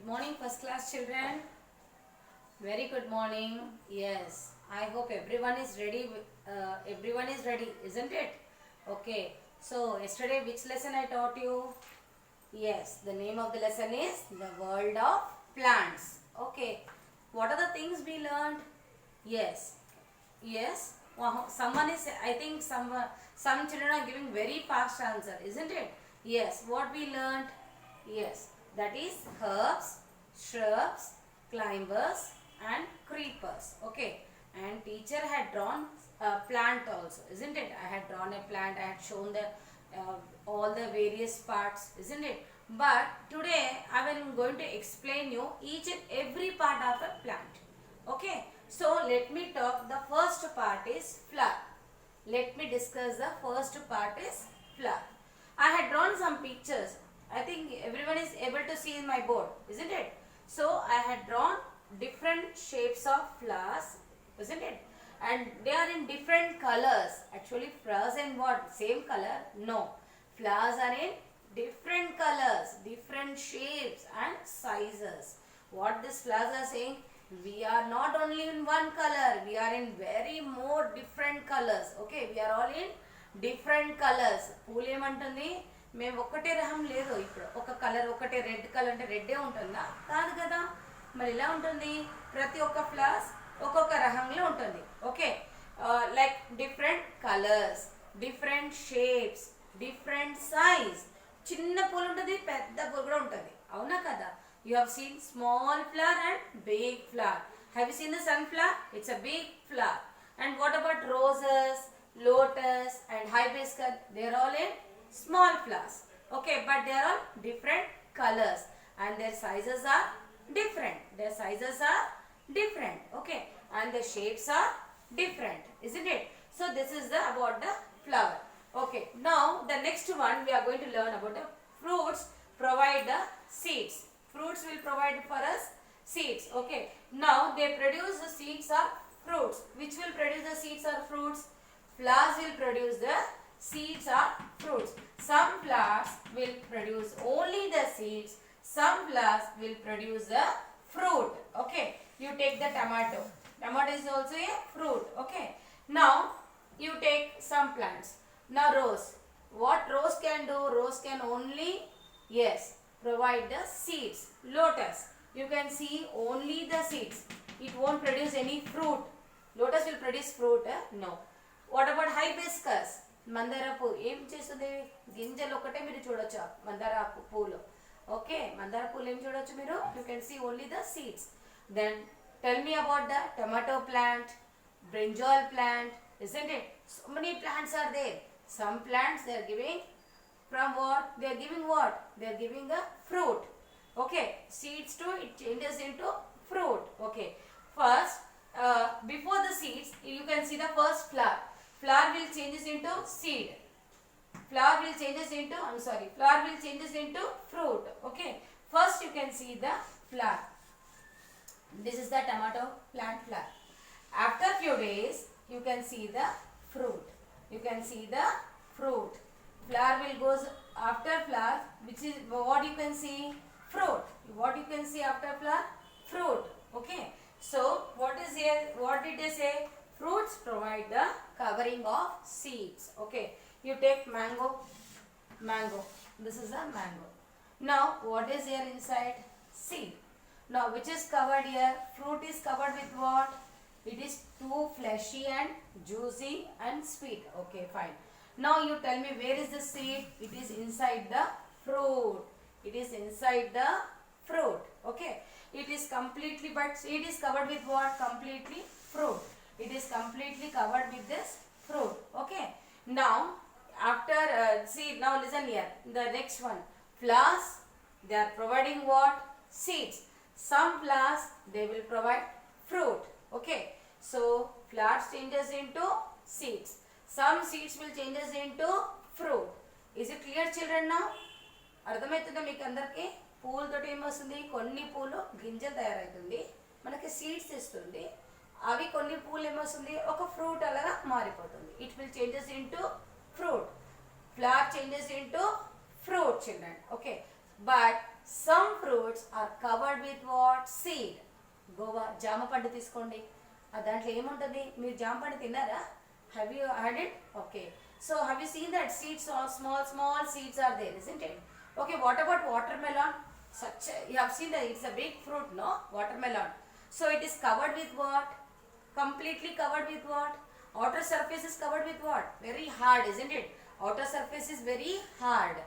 Good morning, first class children. Very good morning. Yes, I hope everyone is ready. Everyone is ready, isn't it? Okay. So yesterday, which lesson I taught you? Yes, the name of the lesson is the world of plants. Okay. What are the things we learned? Yes. Yes. Wow, someone is. I think some children are giving very fast answer, isn't it? Yes. What we learned? Yes. That is herbs, shrubs, climbers, and creepers. Okay. And teacher had drawn a plant also, isn't it? I had drawn a plant. I had shown the all the various parts, isn't it? But today I am going to explain you each and every part of a plant. Okay, so let me talk. The first part is flower. Let me discuss the first part is flower. I had drawn some pictures. I think everyone is able to see in my board, isn't it? So I had drawn different shapes of flowers, isn't it? And they are in different colors. Actually, flowers in what? Same color? No. Flowers are in different colors, different shapes and sizes. What these flowers are saying? We are not only in one color, we are in very more different colors. Okay, we are all in different colours. పూలు ఏమంటుంది, మేము ఒక్కటే రకం లేదు. ఇప్పుడు ఒక colour ఒకటే red colour అంటే రెడ్డే ఉంటుందా? కాదు కదా. మరి ఇలా ఉంటుంది, ప్రతి ఒక్క ఫ్లవర్స్ ఒక్కొక్క రకంలో ఉంటుంది. Okay, like different colours, different shapes, different size. చిన్న పూలు ఉంటుంది, పెద్ద పూలు కూడా ఉంటుంది. అవునా కదా? You have seen small flower and big flower. Have you seen the sunflower? It's a big flower. And what about roses, lotus and hibiscus? They are all in small flowers. Okay, but they are all different colors and their sizes are different. Their sizes are different. Okay, and the shapes are different, isn't it? So this is the about the flower. Okay, now the next one we are going to learn about the fruits provide the seeds. Fruits will provide for us seeds. Okay, now they produce the seeds or fruits. Which will produce the seeds or fruits? Flowers will produce the seeds or fruits. Some flowers will produce only the seeds. Some flowers will produce the fruit. Okay, you take the tomato. Tomato is also a fruit. Okay, now you take some plants. Now rose. What rose can do? Rose can only, yes, provide the seeds. Lotus, you can see only the seeds. It won't produce any fruit. Lotus will produce fruit, no. What about hibiscus? మందార పువ్వు ఏం చేస్తుంది? గింజలు ఒకటే మీరు చూడొచ్చు మందార పువ్వులో. ఓకే, మందార పువ్వులు ఏం చూడొచ్చు మీరు? You can see only the seeds. Then tell me about the tomato plant, brinjal plant, isn't it? So many plants are there. Some plants they are giving from what? They are giving what? They are giving a fruit. Okay, seeds too, it changes into fruit. Okay, first before the seeds you can see the first flower. Flower will changes into seed. Flower will changes into, flower will changes into fruit. Okay, first you can see the flower. This is the tomato plant flower. After few days you can see the fruit. You can see the fruit. Flower will goes after flower, which is what you can see? Fruit. What you can see after flower? Fruit. Okay, so what is here? What did they say? Fruits provide the covering of seeds. Okay, you take mango. This is a mango. Now what is here inside? Seed. Now which is covered here? Fruit is covered with what? It is too fleshy and juicy and sweet. Okay, fine. Now you tell me, where is the seed? It is inside the fruit. It is inside the fruit. Okay, it is completely, but seed is covered with what? Completely fruit. It is completely covered with this fruit. Okay, now after seed, now listen here, the next one, flowers, they are providing what? Seeds. Some flowers they will provide fruit. Okay, so flowers changes into seeds. Some seeds will changes into fruit. Is it clear children now? అర్థమవుతుందా మీకు అందరికీ? పూలతోటి ఏమొస్తుంది? కొన్ని పూలు గింజలు తయారవుతుంది, మనకి seeds ఇస్తుంది. అవి కొన్ని పూలు ఏమొస్తుంది? ఒక ఫ్రూట్ అలాగా మారిపోతుంది. It will changes into fruit. Flower changes into fruit children. Okay, but some fruits are covered with what? Seed. Guava జామ పండు తీసుకోండి, దాంట్లో ఏముంటుంది? మీరు జామ పండు తిన్నారా? Have you had it? Okay, so have you seen that seeds are small seeds are there, isn't it? Okay, what about watermelon? You have seen that it's a big fruit, no? Watermelon. So it is covered with what? Completely covered with what? Outer surface is covered with what? Very hard, isn't it? Outer surface is very hard.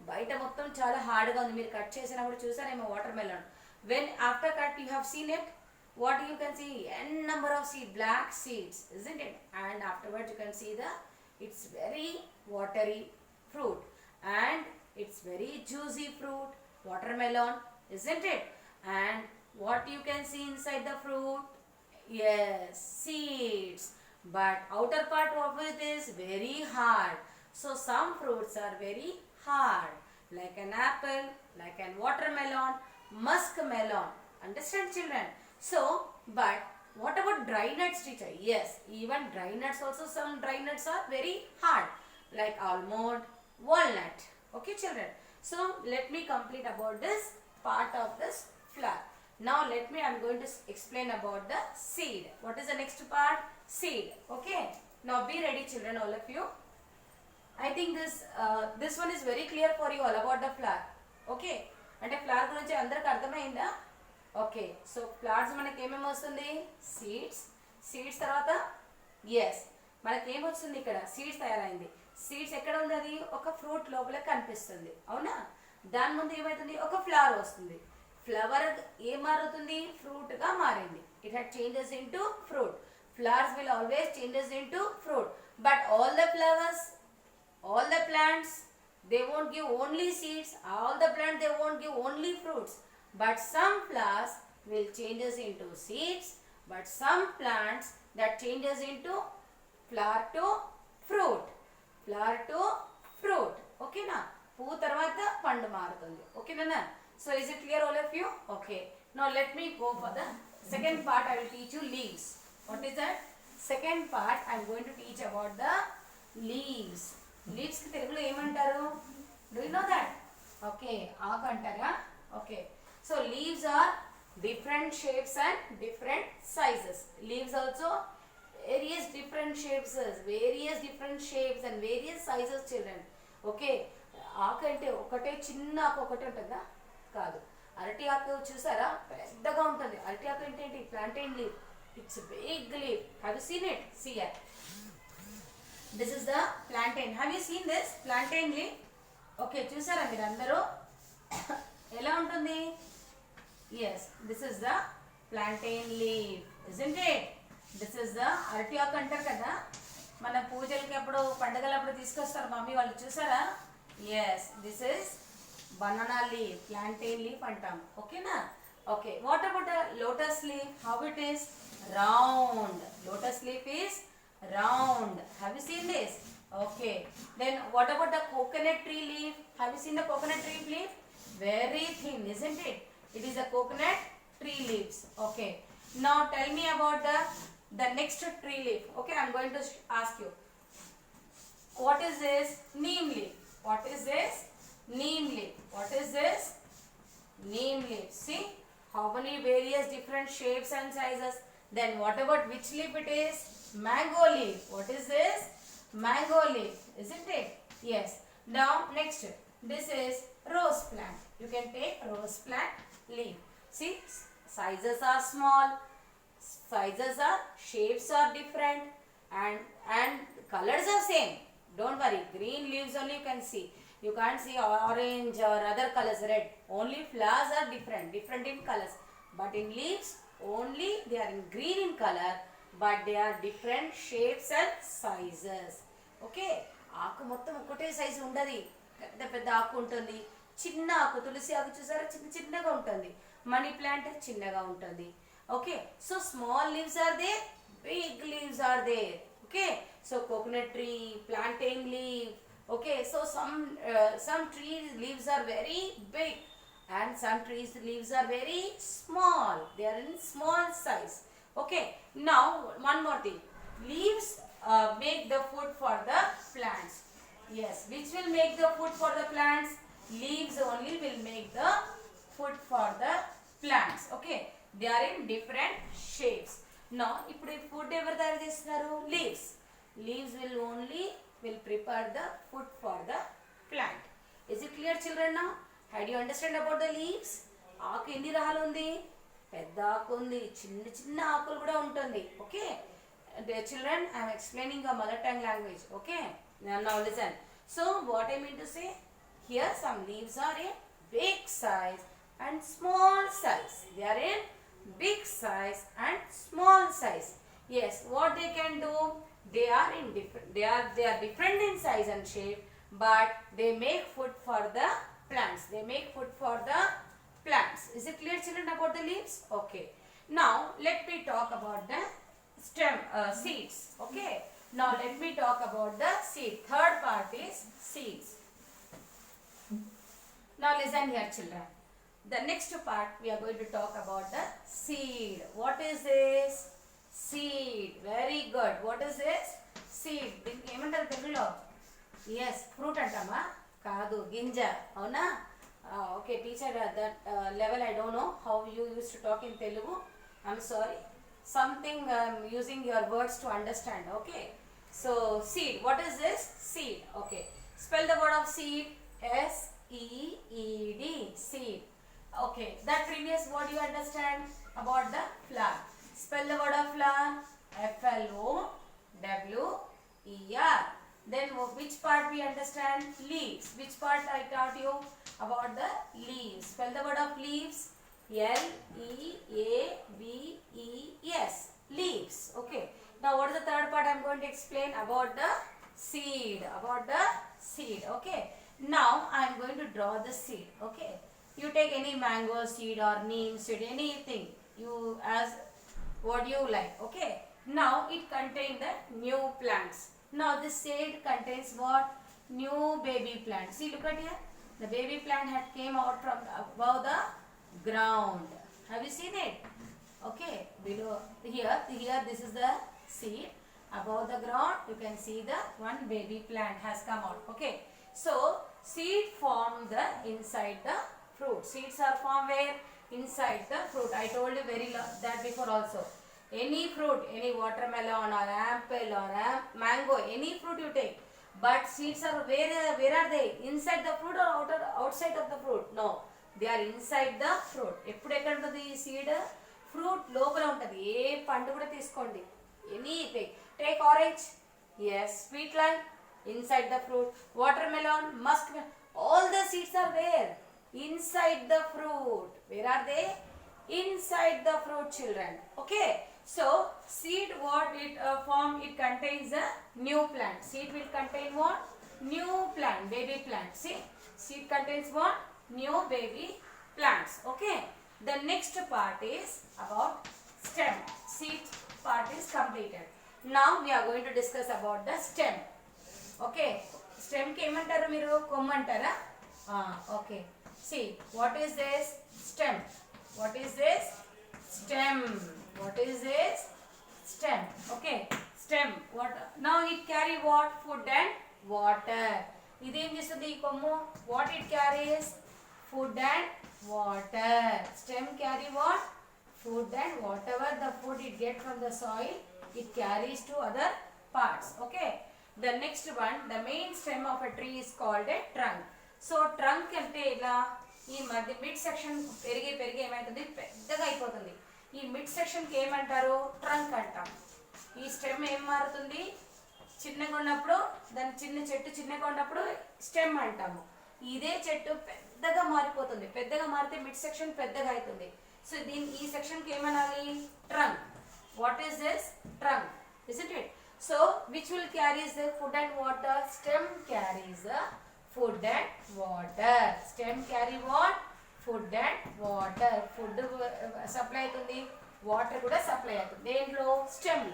బయట మొత్తం చాలా హార్డ్గా ఉంది. మీరు cut చేసినప్పుడు చూసారేమో water melon. When after cut you have seen it, what you can see? N number of seed, black seeds, isn't it? And afterwards you can see it's very watery fruit and it's very juicy fruit, watermelon, isn't it? And what you can see inside the fruit? Yes, seeds. But outer part of it is very hard. So some fruits are very hard, like an apple, like an watermelon, muskmelon. Understand, children? So, but what about dry nuts, teacher? Yes, even dry nuts also, some dry nuts are very hard, like almond, walnut. Okay, children? So, let me complete about this part of this flower. Now, I'm going to explain about the seed. What is the next part? Seed. Okay? Now, be ready, children, all of you. I think this one is very clear for you all about the flower. Okay? అంటే flower గురించి అందరికి అర్థమైందా? Okay, so flowers మనకి ఏమేమి వస్తుంది? Seeds తర్వాత yes మనకి ఏమొస్తుంది? ఇక్కడ సీడ్స్ తయారైంది. సీడ్స్ ఎక్కడ ఉంది? అది ఒక ఫ్రూట్ లోపల కనిపిస్తుంది, అవునా? దాని ముందు ఏమవుతుంది? ఒక ఫ్లవర్ వస్తుంది. ఫ్లవర్ ఏం మారుతుంది? ఫ్రూట్గా మారింది. It had changes in to fruit. Flowers will always changes in to fruit. But all the flowers, all the plants, they won't give only seeds. All the plants, they won't give only fruits. But some flowers will changes into seeds. But some plants that changes into flower to fruit. Flower to fruit. Okay na? Poo tarvata pandu marutundi. Okay na? So is it clear all of you? Okay. Now let me go for the second part. I will teach you leaves. What is that? Second part I am going to teach about the leaves. Leaves కి తెలుగులో ఏమంటారు? Do you know that? Okay, ఆకు అంటారా? Okay, so leaves are different shapes and different sizes. Leaves also various different shapes and various sizes, children. Okay, ఆకు అంటే ఒకటే చిన్న ఆకు ఒకటే ఉంటుందా? కాదు. అరటి ఆకు చూసారా? పెద్దగా ఉంటుంది. అరటి ఆకు ఏంటి? Plantain leave. It's big leave. Have you seen it? See it. This is the plantain. Have you seen this plantain leaf? Okay, చూసారా మీరు అందరూ? ఎలా ఉంటుంది? Yes, this is the plantain leaf, isn't it? This is the అరటి ఆకు అంటారు కదా, మన పూజలకి అప్పుడు పండగలప్పుడు తీసుకొస్తారు మమ్మీ వాళ్ళు, చూసారా? Yes, this is banana leaf, plantain leaf అంటాం. ఓకేనా? Okay, what about the lotus leaf? How it is? Round. Lotus leaf is round. Have you seen this? Okay. Then what about the coconut tree leaf? Have you seen the coconut tree leaf? Very thin, isn't it? It is a coconut tree leaves. Okay. Now tell me about the next tree leaf. Okay, I am going to ask you. What is this? Neem leaf. What is this? Neem leaf. What is this? Neem leaf. See how many various different shapes and sizes. Then what about which leaf it is? Mango leaf. What is this? Mango leaf, isn't it? Yes. Now next, this is rose plant. You can take rose plant leaf. See, sizes are small, shapes are different, and colors are same. Don't worry, green leaves only you can see. You can't see orange or other colors, red. Only flowers are different in colors. But in leaves, only they are in green in color, but they are different shapes and sizes. Okay, ఆకు మొత్తం ఒకటే size ఉండదు. పెద్ద ఆకు ఉంటుంది, చిన్న ఆకు. తులసి ఆకు చూసారా? చిన్నగా ఉంటుంది. మనీ ప్లాంట్ చిన్నగా ఉంటుంది. Okay, so small leaves are there, big leaves are there. Okay, so coconut tree, plantain leave. Okay, so some trees leaves are very big and some trees leaves are very small. They are in small size. Okay, now one more thing. Leaves make the food for the plants. Yes, which will make the food for the plants? Leaves only will make the food for the plants. Okay, they are in different shapes. Now ఇప్పుడు ఈ food ఎవరు తయారు చేస్తున్నారు? Leaves. Leaves will prepare the food for the plant. Is it clear, children? Now how do you understand about the leaves? ఆకు ఎన్ని రకాలు ఉంది? పెద్ద ఆకు ఉంది, చిన్న చిన్న ఆకులు కూడా ఉంటుంది. Okay, children, I am explaining your mother tongue language. Okay, now listen. So what I mean to say, here some leaves are in big size and small size. They are in big size and small size. Yes, what they can do, they are different in size and shape, but they make food for the plants. They make food for the plants. Is it clear, children, about the leaves? Okay, now let me talk about the seeds. Okay, now let me talk about the seed. Third part is seeds. Now listen here, children. The next part we are going to talk about the seed. What is this? Seed. Very good. What is this? Seed. దీనికి ఏమంటారు తెలుగులో? Yes, fruit అంటామా? కాదు, గింజ. అవునా? Okay, teacher, that level I don't know how you used to talk in Telugu. I'm sorry. Something using your words to understand. Okay, so seed. What is this? Seed. Okay, spell the word of seed. S-E-E-D. Seed. Okay, that previous word you understand about the flower. Spell the word of flower. F-L-O-W-E-R. Then which part we understand? Leaves. Which part I taught you about the leaves? Spell the word of leaves. L-E-A-V-E-S. Leaves. Okay, now what is the third part? I am going to explain about the seed. About the seed. Okay, now I am going to draw the seed. Okay, you take any mango seed or neem seed, anything you as what you like. Okay, now it contains the new plants. Now this seed contains what? New baby plant. See, look at here, the baby plant had came out from above the ground. Have you seen it? Okay, below here this is the seed. Above the ground you can see the one baby plant has come out. Okay, so seed form the inside the fruit. Seeds are formed where? Inside the fruit. I told you that before also. Any fruit, any watermelon or apple or mango, any fruit you take, but seeds are where are they? Inside the fruit or outside of the fruit? No, they are inside the fruit. ఎప్పుడు ఎక్కడ ఉంటుంది ఈ seed? Fruit లోపల ఉంటుంది. ఏ పండు కూడా తీసుకోండి, any take orange, yes, sweet lime, inside the fruit. Watermelon, musk, all the seeds are where? Inside the fruit. Where are they? Inside the fruit, children. Okay, so seed, what it form? It contains a new plant. Seed will contain what? New plant, baby plant. See, seed contains what? New baby plants. Okay, the next part is about stem. Seed part is completed. Now we are going to discuss about the stem. Okay, stem ki emantaru meeru? Kommantaara? Okay, see, what is this? Stem. What is this? Stem. What is this? Stem. Okay, stem. What? Now it carry what? Food and water. ఇదేం చేస్తుంది ఈ కొమ్ము? What it carries? Food and water. Stem carry what? Food and whatever the food it get from the soil, it carries to other parts. Okay, the next one, the main stem of a tree is called a trunk. So trunk అంటే ఇలా ఈ మధ్య mid section పెరిగి ఏమవుతుంది? పెద్దగా అయిపోతుంది. ఈ mid సెక్షన్కి ఏమంటారు? ట్రంక్ అంటాం. ఈ స్టెమ్ ఏం మారుతుంది? చిన్నగా ఉన్నప్పుడు దాని చిన్న చెట్టు చిన్నగా ఉన్నప్పుడు స్టెమ్ అంటాము. ఇదే చెట్టు పెద్దగా మారిపోతుంది. పెద్దగా మారితే మిడ్ సెక్షన్ పెద్దగా అవుతుంది. సో ఈ సెక్షన్కి ఏమనాలి? Trunk. What is this? Trunk, isn't it? So which will carries the food and water? Stem carries the food and water. Stem carry what? Food and water. Food supply అవుతుంది, water కూడా supply అవుతుంది. దేంట్లో? Stem.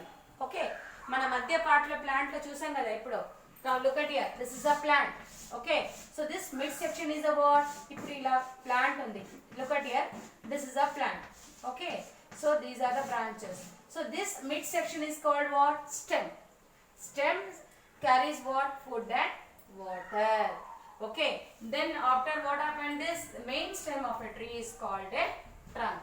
Okay, మన మధ్య పార్ట్లో ప్లాంట్లో చూసాం కదా ఇప్పుడు. Now look at here, this is a plant. Okay, so this mid section is a what? ఇప్పుడు ఇలా plant ఉంది. Look at here, this is a plant. Okay, so these are the branches. So this mid section is called what? Stem. Stem carries what? Food and water. Okay, then after what happened is the main stem of a tree is called a trunk.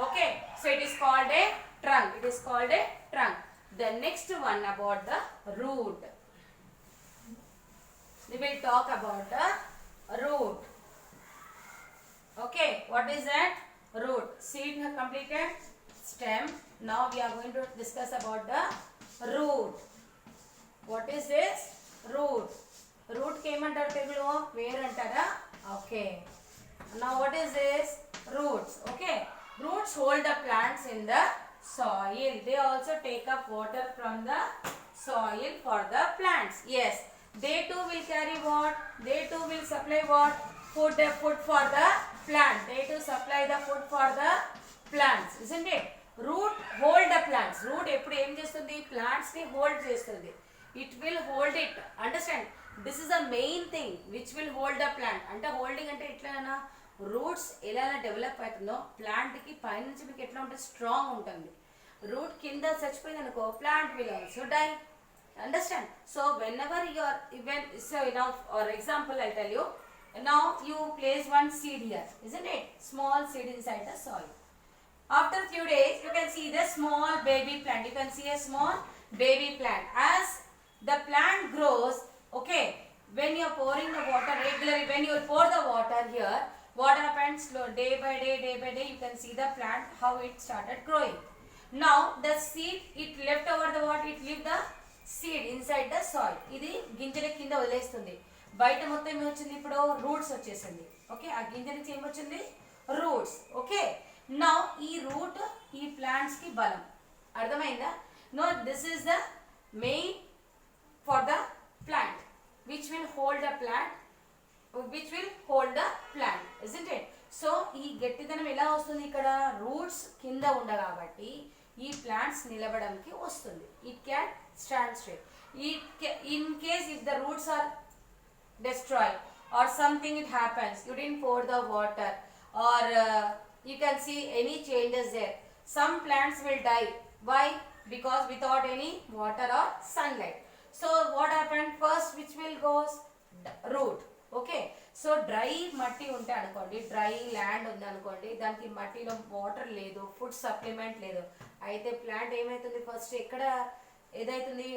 Okay, so it is called a trunk. It is called a trunk. The next one about the root. We will talk about the root. Okay, what is that? Root. Seed completed. Stem. Now we are going to discuss about the root. What is this? Root. Root came under telugulo where antara? Okay. Now what is this? Roots. Okay. Roots hold the plants in the soil. They also take up water from the soil for the plants. Yes. They too will carry what? They too will supply what? Food for the plant. They too supply the food for the plants. Isn't it? Root hold the plants. Root ఎప్పుడు ఏం చేస్తుంది? Plants ని hold చేస్తుంది. It will hold it. Understand? This is the main thing which will hold the plant. అంటే holding అంటే ఎట్లా roots ఎలా develop అవుతుందో ప్లాంట్ కి పైనుంచి మీకు ఎట్లా ఉంటుంది? స్ట్రాంగ్ ఉంటుంది. రూట్ కింద చచ్చిపోయింది అనుకో plant will also die. Understand? So whenever you are so now for example I tell you, now you place one seed here, isn't it? Small seed inside the soil. After few days you can see the small baby plant. You can see a small baby plant. As the plant grows, okay, when you are pouring the water regularly, when you pour the water here, what happens? Day by day you can see the plant how it started growing. Now the seed, it left over the what? It leave the seed inside the soil. ఇది గింజల కింద వదిలేస్తుంది. బయట మొత్తం ఏమొచ్చింది? ఇప్పుడు roots వచ్చేసింది. Okay, ఆ గింజ నుంచి ఏమొచ్చింది? రూట్స్. ఓకే, నౌ ఈ రూట్ ఈ ప్లాంట్స్ కి బలం. అర్థమైందా? No this is the main for the plant which will hold the plant, which will hold the plant, isn't it? So ఈ గట్టిదనం ఎలా వస్తుంది? ఇక్కడ రూట్స్ కింద ఉండగాబట్టి ఈ ప్లాంట్స్ నిలబడంకి వస్తుంది. It can stand straight. In case if the roots are destroyed or something it happens, you didn't pour the water or you can see any changes there, some plants will die. Why? Because without any water or sunlight. So what happened? First which will goes? Root. Okay, so dry మట్టి ఉంటే అనుకోండి, dry land ఉంది అనుకోండి, దానికి మట్టిలో water లేదు, food supplement లేదు, అయితే ప్లాంట్ ఏమవుతుంది? ఫస్ట్ ఎక్కడ ఏదైతుంది?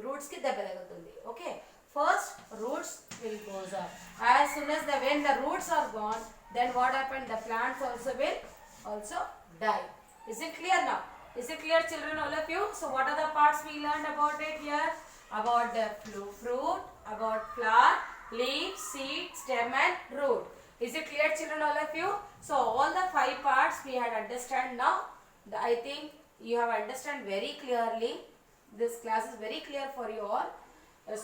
రూట్స్ కి దెబ్బ తగులుతుంది. Okay, first roots will goes off. As soon as when the roots are gone, then what happened? The plants also will also die. Is it clear now? Is it clear, children, all of you? So what are the parts we learned about it here? About the fruit, about flower, leaf, seed, stem and root. Is it clear, children, all of you? So all the 5 parts we had understand now. I think you have understand very clearly. This class is very clear for you all.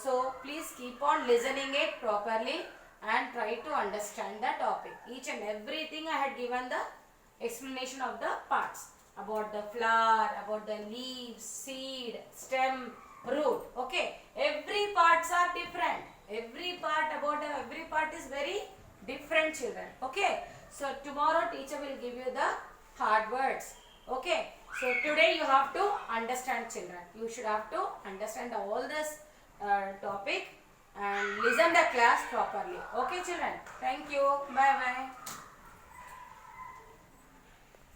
So please keep on listening it properly and try to understand the topic. Each and everything I had given the explanation of the parts. About the flower, about the leaves, seed, stem, root. Okay, every parts are different. Every part every part is very different, children. Okay, so tomorrow teacher will give you the hard words. Okay, so today you have to understand, children. You should have to understand all this topic and listen the class properly. Okay, children. Thank you. Bye bye.